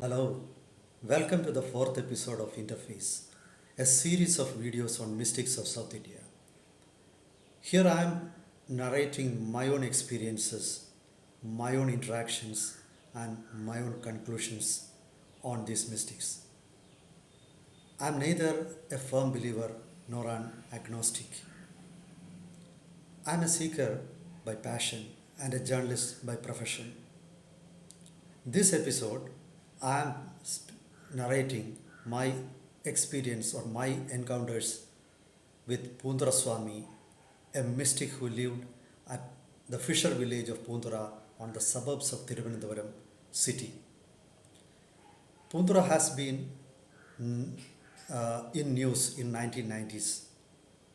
Hello, welcome to the fourth episode of Interface, a series of videos on mystics of South India. Here I am narrating my own experiences, my own interactions, and my own conclusions on these mystics. I am neither a firm believer nor an agnostic. I am a seeker by passion and a journalist by profession. This episode, I am narrating my experience or my encounters with Poonthura Swami, a mystic who lived at the fisher village of Poonthura on the suburbs of Thiruvananthapuram city. Poonthura has been in news in 1990s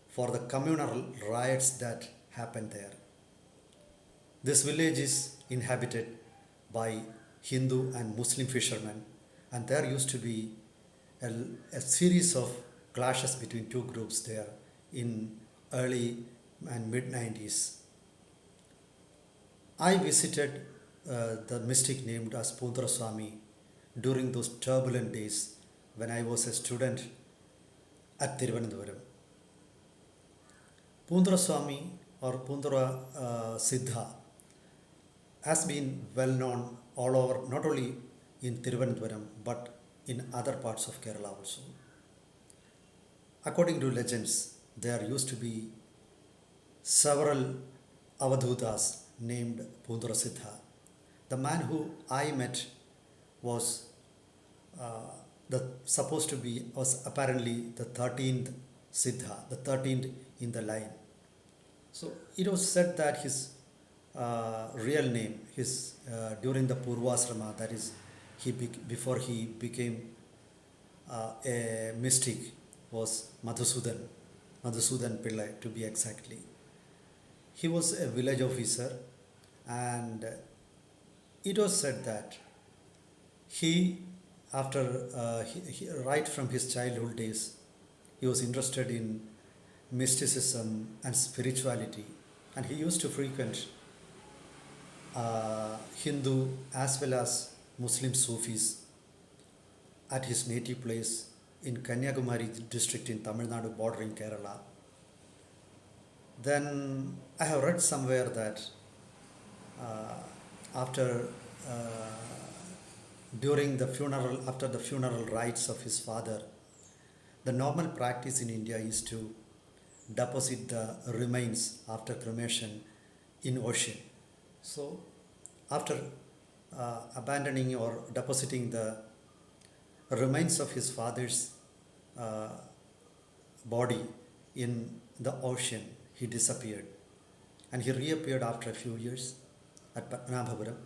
for the communal riots that happened there. This village is inhabited by Hindu and Muslim fishermen, and there used to be a series of clashes between two groups there in early and mid 90s. I visited the mystic named as Poonthura Swami during those turbulent days when I was a student at Thiruvananthapuram. Poonthura Swami or Poonthura Siddha has been well known all over, not only in Thiruvananthapuram but in other parts of Kerala also. According to legends, there used to be several Avadhoothas named Poonthura Siddha. The man who I met was supposed to be was apparently the 13th Siddha, the 13th in the line. So it was said that his real name, his during the Purvasrama, that is, before he became a mystic, was Madhusudan Pillai to be exactly. He was a village officer, and it was said that he, after right from his childhood days, he was interested in mysticism and spirituality, and he used to frequent Hindu as well as Muslim Sufis at his native place in Kanyakumari district in Tamil Nadu bordering Kerala. Then I have read somewhere that after during the funeral, after the funeral rites of his father, the normal practice in India is to deposit the remains after cremation in ocean. So after abandoning or depositing the remains of his father's body in the ocean, he disappeared, and he reappeared after a few years at Patnabhapuram,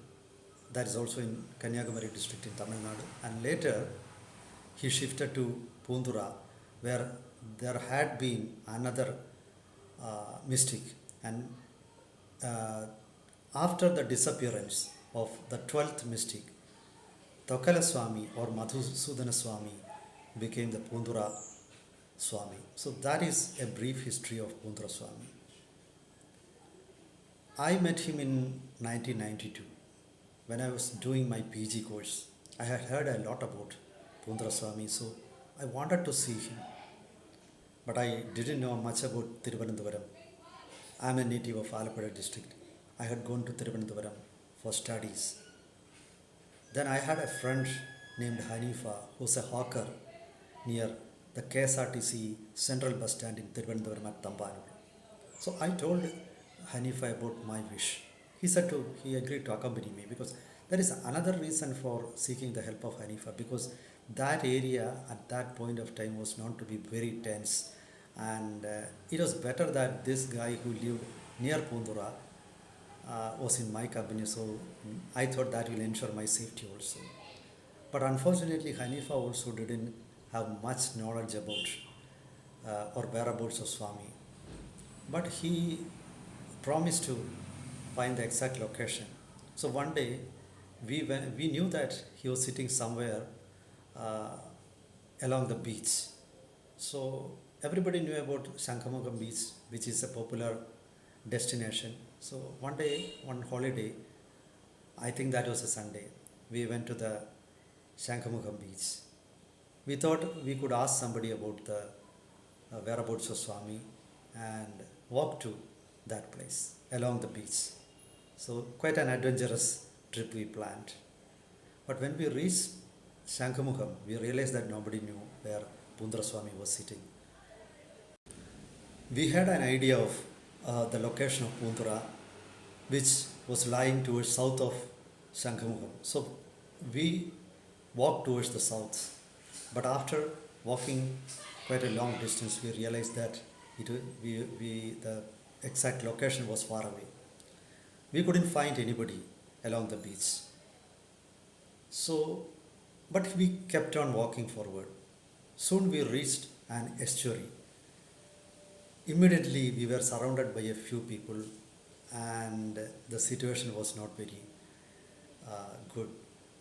that is also in Kanyakumari district in Tamil Nadu, and later he shifted to Poonthura, where there had been another mystic, and after the disappearance of the 12th mystic, Poonthura Swami or Madhusoodana Swamy became the Poonthura Swami. So that is a brief history of Poonthura Swami. I met him in 1992 when I was doing my PG course. I had heard a lot about Poonthura Swami, so I wanted to see him, but I didn't know much about Thiruvananthapuram. I am a native of Alappuzha district. I had gone to Thiruvananthapuram for studies. Then I had a friend named Hanifa, who's a hawker near the KSRTC Central Bus Stand in Thiruvananthapuram at Tambanur. So I told Hanifa about my wish. He agreed to accompany me, because there is another reason for seeking the help of Hanifa, because that area at that point of time was known to be very tense, and it was better that this guy who lived near Poonthura was in my company, so I thought that will ensure my safety also. But unfortunately, Hanifa also didn't have much knowledge about or whereabouts of Swami. But he promised to find the exact location. So one day, we knew that he was sitting somewhere along the beach. So everybody knew about Shankamugam beach, which is a popular destination. So one holiday, I think that was a Sunday, we went to the Shankamugam beach. We thought we could ask somebody about the whereabouts of Swami and walk to that place along the beach. So, quite an adventurous trip we planned. But when we reached Shankamugam, we realized that nobody knew where Poonthura Swami was sitting. We had an idea of the location of Poonthura, which was lying towards south of Shankamugam. So we walked towards the south. But after walking quite a long distance, we realized that the exact location was far away. We couldn't find anybody along the beach. So, but we kept on walking forward. Soon we reached an estuary. Immediately we were surrounded by a few people, and the situation was not very good,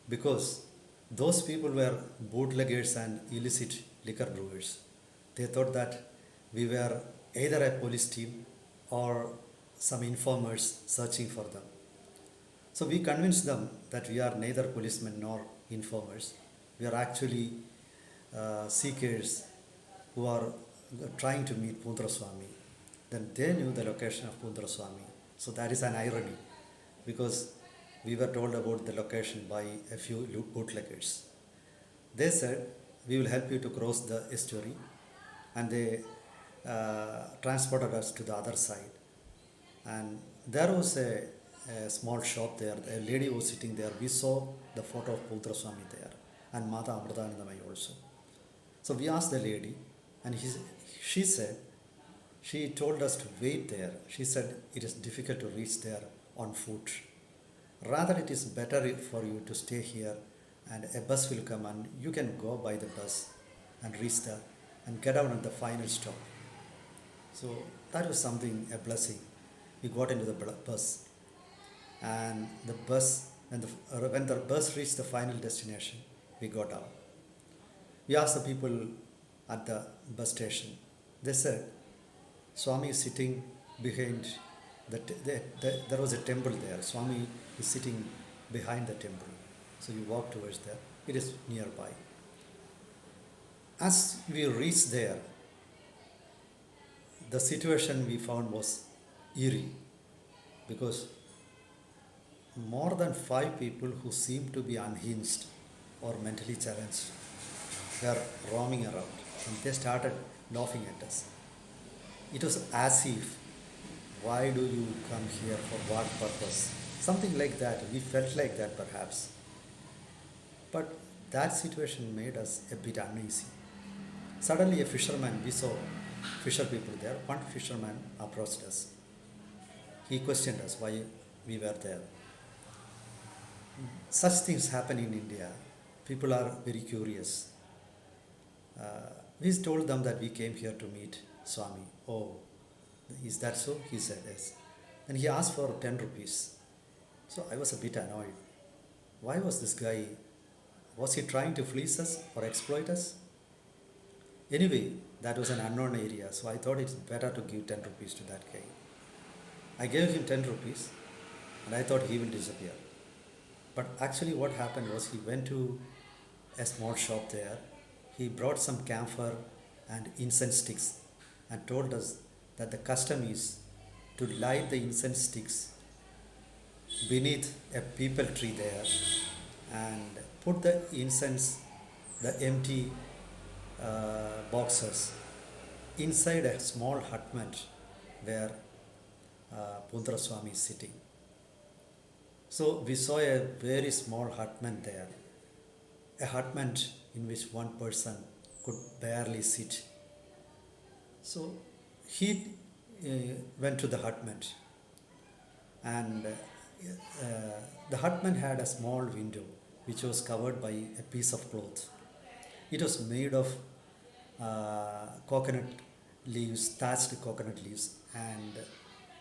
because those people were bootleggers and illicit liquor brewers. They thought that we were either a police team or some informers searching for them. So we convinced them that we are neither policemen nor informers. We are actually seekers who are trying to meet Poonthura Swami. Then they knew the location of Poonthura Swami. So that is an irony, because we were told about the location by a few bootleggers. They said, we will help you to cross the estuary, and they transported us to the other side. And there was a small shop there. A lady was sitting there. We saw the photo of Poonthura Swami there, and Mata Avadhoothas also. So we asked the lady, and she told us to wait there. She said it is difficult to reach there on foot. Rather, it is better for you to stay here, and a bus will come and you can go by the bus and reach there and get down at the final stop. So that was something, a blessing. We got into the bus, and when the bus reached the final destination, we got out. We asked the people at the bus station. They said, Swami is sitting behind there was a temple there. Swami is sitting behind the temple. So you walk towards there. It is nearby. As we reached there, the situation we found was eerie, because more than 5 people who seemed to be unhinged or mentally challenged were roaming around, and they started laughing at us. It was as if, why do you come here, for what purpose? Something like that. We felt like that perhaps. But that situation made us a bit uneasy. Suddenly we saw fisher people there. One fisherman approached us. He questioned us why we were there. Such things happen in India. People are very curious. We told them that we came here to meet Swami. Oh, is that so? He said yes. And he asked for 10 rupees. So I was a bit annoyed. Why was this guy, was he trying to fleece us or exploit us? Anyway, that was an unknown area, so I thought it's better to give 10 rupees to that guy. I gave him 10 rupees, and I thought he will disappear. But actually what happened was, he went to a small shop there. He brought some camphor and incense sticks and told us that the custom is to light the incense sticks beneath a peepal tree there, and put the incense, the empty boxes, inside a small hutment where Poonthura Swami is sitting. So we saw a very small hutment there, a hutment in which one person could barely sit. So he went to the hutment, and the hutment had a small window which was covered by a piece of cloth. It was made of coconut leaves, thatched coconut leaves, and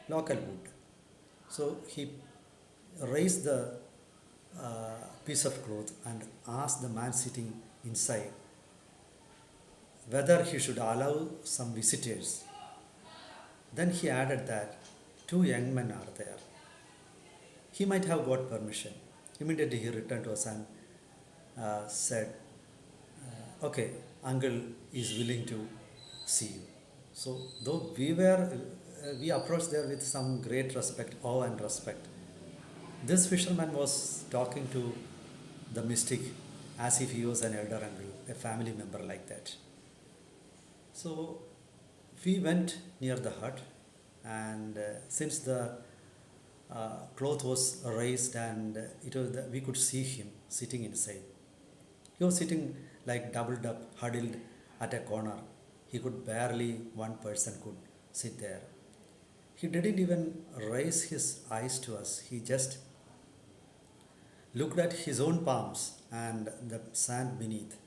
local wood. So he raised the piece of cloth and asked the man sitting inside whether he should allow some visitors. Then he added that 2 young men are there. He might have got permission. Immediately he returned to us and said, okay, uncle is willing to see you. So though we approached there with some great respect, awe and respect. This fisherman was talking to the mystic as if he was an elder uncle, a family member like that. So we went near the hut, and since the cloth was raised and we could see him sitting inside. He was sitting like doubled up, huddled at a corner. He could barely, one person could sit there. He didn't even raise his eyes to us. He just looked at his own palms and the sand beneath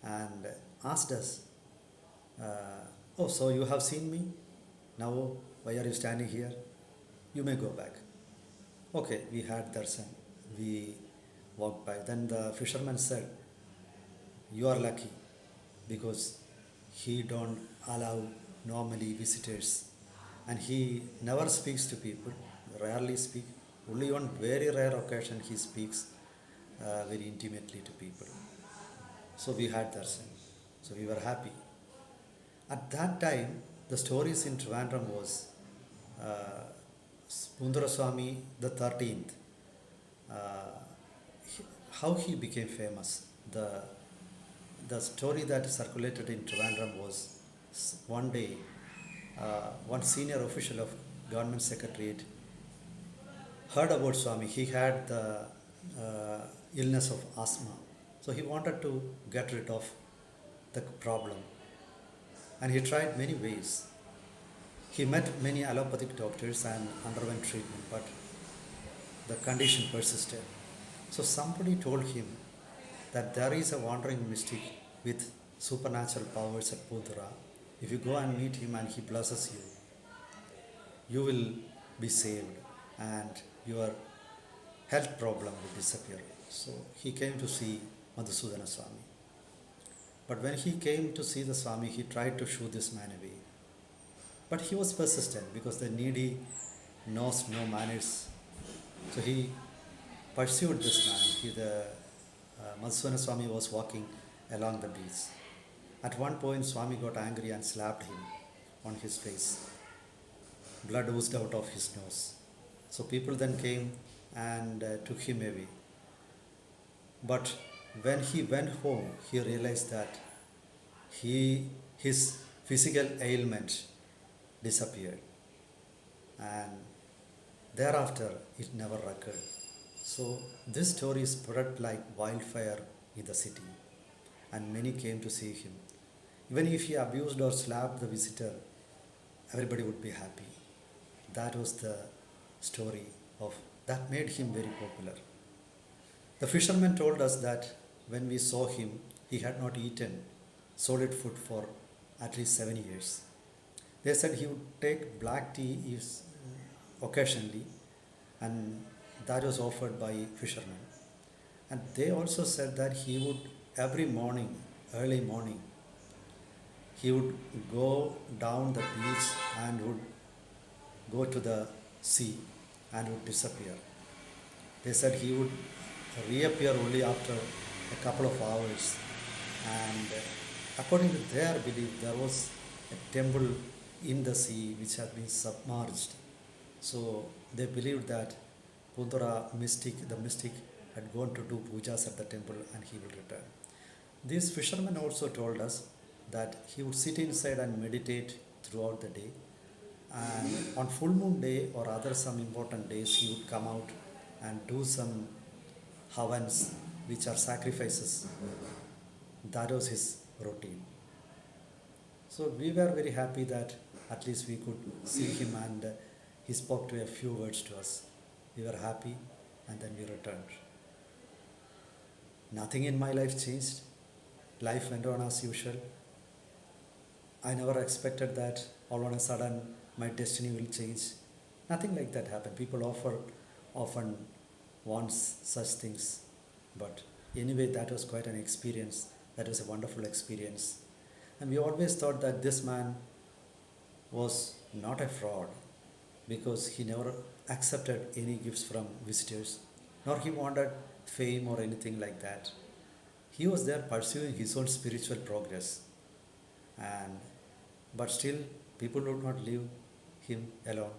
and asked us, oh, so you have seen me? Now, why are you standing here? You may go back. Okay, we had darshan. We walked by. Then the fisherman said, you are lucky because he don't allow normally visitors, and he never speaks to people, rarely speak. Only on very rare occasion he speaks very intimately to people. So we had darshan. So we were happy. At that time, the stories in Trivandrum was uh, Poonthura Swami the 13th, uh, how he became famous. The story that circulated in Trivandrum was one day, one senior official of government secretariat heard about Swami. He had the illness of asthma. So he wanted to get rid of the problem. And he tried many ways. He met many allopathic doctors and underwent treatment, but the condition persisted. So somebody told him that there is a wandering mystic with supernatural powers at Poonthura. If you go and meet him and he blesses you, you will be saved and your health problem will disappear. So he came to see Madhusoodana Swami. But when he came to see the Swami, he tried to shoo this man away. But he was persistent because the needy knows no manners. So he pursued this man. Madhusudana Swami was walking along the beach. At one point, Swami got angry and slapped him on his face. Blood oozed out of his nose. So people then came and took him away. But when he went home, he realized that his physical ailment disappeared, and thereafter it never recurred. So this story spread like wildfire in the city, and many came to see him. Even if he abused or slapped the visitor, everybody would be happy. That was the story of that made him very popular. The fisherman told us that when we saw him, he had not eaten solid food for at least 7 years. They said he would take black tea occasionally, and that was offered by fishermen. And they also said that he would every morning, early morning, he would go down the beach and would go to the sea and would disappear. They said he would reappear only after a couple of hours, and according to their belief, there was a temple in the sea which had been submerged. So they believed that Poonthura the mystic, had gone to do pujas at the temple and he will return. These fishermen also told us that he would sit inside and meditate throughout the day, and on full moon day or other some important days he would come out and do some havans, which are sacrifices. That was his routine. So we were very happy that at least we could see him, and he spoke to a few words to us. We were happy, and then we returned. Nothing in my life changed. Life went on as usual. I never expected that all on a sudden my destiny will change. Nothing like that happened. People often want such things. But anyway, that was quite an experience. That was a wonderful experience. And we always thought that this man was not a fraud, because he never accepted any gifts from visitors, nor he wanted fame or anything like that. He was there pursuing his own spiritual progress, and but still people would not leave him alone,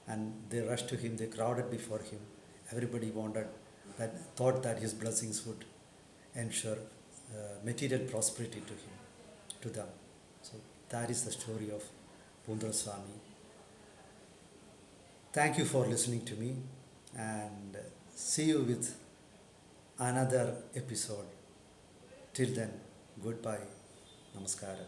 and they rushed to him, they crowded before him. Everybody wanted that, thought that his blessings would ensure material prosperity to him, to them. So that is the story of Poonthura Swami. Thank you for listening to me, and see you with another episode. Till then, goodbye. Namaskara.